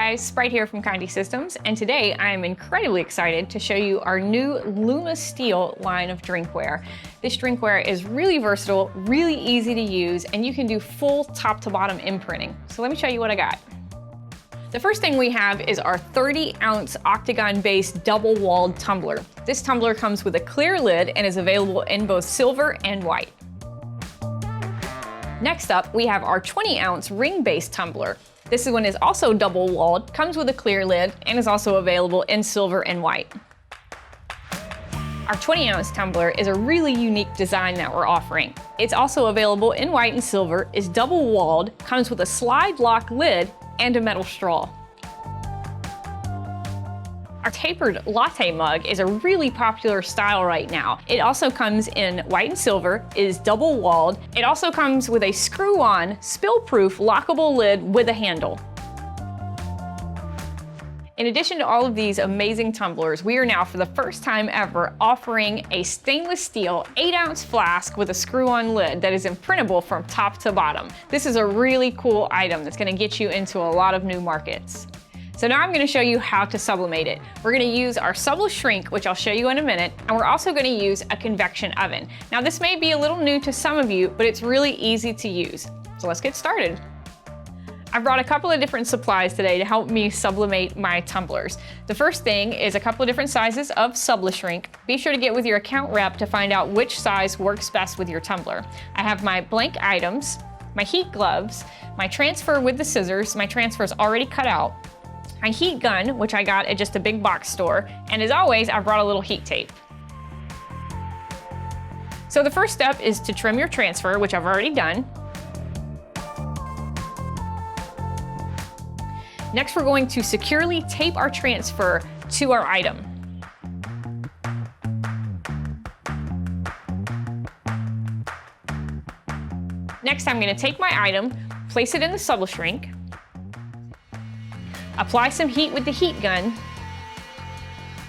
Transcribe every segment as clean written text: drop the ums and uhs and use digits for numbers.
guys, Sprite here from Condé Systems, and today I am incredibly excited to show you our new Luma steel line of drinkware. This drinkware is really versatile, really easy to use, and you can do full top to bottom imprinting. So let me show you what I got. The first thing we have is our 30-ounce octagon-based double-walled tumbler. This tumbler comes with a clear lid and is available in both silver and white. Next up, we have our 20-ounce ring-based tumbler. This one is also double-walled, comes with a clear lid, and is also available in silver and white. Our 20-ounce tumbler is a really unique design that we're offering. It's also available in white and silver, is double-walled, comes with a slide lock lid, and a metal straw. Our tapered latte mug is a really popular style right now. It also comes in white and silver, is double-walled. It also comes with a screw-on, spill-proof, lockable lid with a handle. In addition to all of these amazing tumblers, we are now, for the first time ever, offering a stainless steel 8-ounce flask with a screw-on lid that is imprintable from top to bottom. This is a really cool item that's gonna get you into a lot of new markets. So now I'm gonna show you how to sublimate it. We're gonna use our SubliShrink, which I'll show you in a minute, and we're also gonna use a convection oven. Now this may be a little new to some of you, but it's really easy to use. So let's get started. I brought a couple of different supplies today to help me sublimate my tumblers. The first thing is a couple of different sizes of SubliShrink. Be sure to get with your account rep to find out which size works best with your tumbler. I have my blank items, my heat gloves, my transfer with the scissors, my transfer is already cut out, my heat gun, which I got at just a big box store, and as always, I brought a little heat tape. So the first step is to trim your transfer, which I've already done. Next, we're going to securely tape our transfer to our item. Next, I'm going to take my item, place it in the SubliShrink, apply some heat with the heat gun.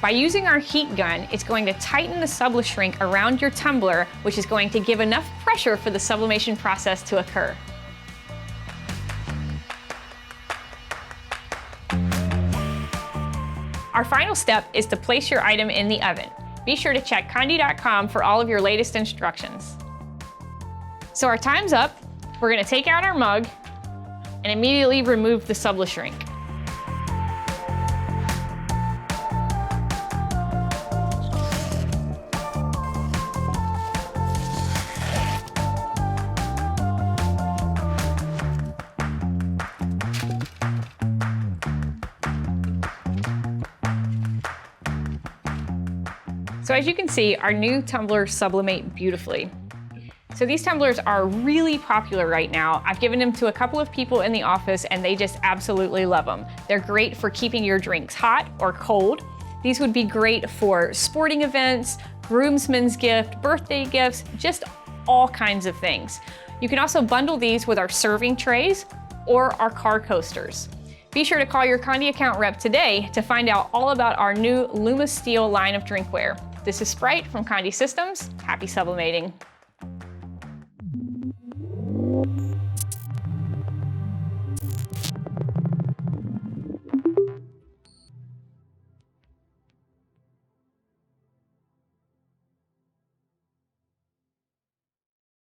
By using our heat gun, it's going to tighten the SubliShrink around your tumbler, which is going to give enough pressure for the sublimation process to occur. Our final step is to place your item in the oven. Be sure to check Conde.com for all of your latest instructions. So our time's up. We're gonna take out our mug and immediately remove the SubliShrink. So as you can see, our new tumblers sublimate beautifully. So these tumblers are really popular right now. I've given them to a couple of people in the office and they just absolutely love them. They're great for keeping your drinks hot or cold. These would be great for sporting events, groomsmen's gift, birthday gifts, just all kinds of things. You can also bundle these with our serving trays or our car coasters. Be sure to call your Conde account rep today to find out all about our new Luma Steel line of drinkware. This is Sprite from Condé Systems. Happy sublimating.